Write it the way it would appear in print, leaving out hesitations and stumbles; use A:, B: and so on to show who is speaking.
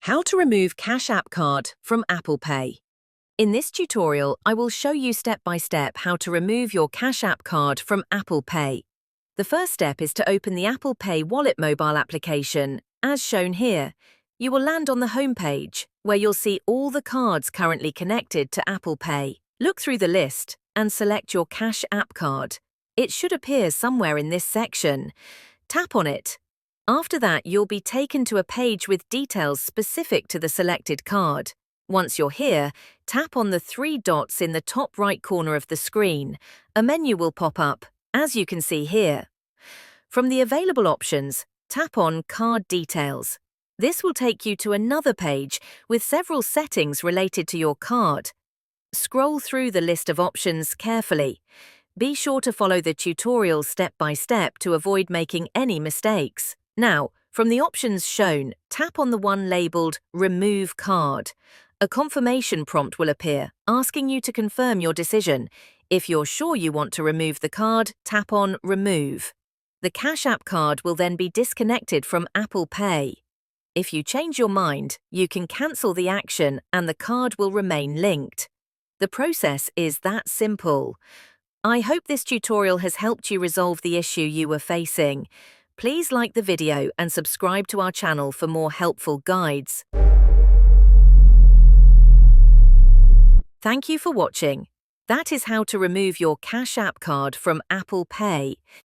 A: How to remove Cash App card from Apple Pay. In this tutorial, I will show you step by step how to remove your Cash App card from Apple Pay. The first step is to open the Apple Pay Wallet mobile application, as shown here. You will land on the home page, where you'll see all the cards currently connected to Apple Pay. Look through the list and select your Cash App card. It should appear somewhere in this section. Tap on it. After that, you'll be taken to a page with details specific to the selected card. Once you're here, tap on the three dots in the top right corner of the screen. A menu will pop up, as you can see here. From the available options, tap on Card Details. This will take you to another page with several settings related to your card. Scroll through the list of options carefully. Be sure to follow the tutorial step by step to avoid making any mistakes. Now, from the options shown, tap on the one labelled Remove Card. A confirmation prompt will appear, asking you to confirm your decision. If you're sure you want to remove the card, tap on Remove. The Cash App card will then be disconnected from Apple Pay. If you change your mind, you can cancel the action and the card will remain linked. The process is that simple. I hope this tutorial has helped you resolve the issue you were facing. Please like the video and subscribe to our channel for more helpful guides. Thank you for watching. That is how to remove your Cash App card from Apple Pay.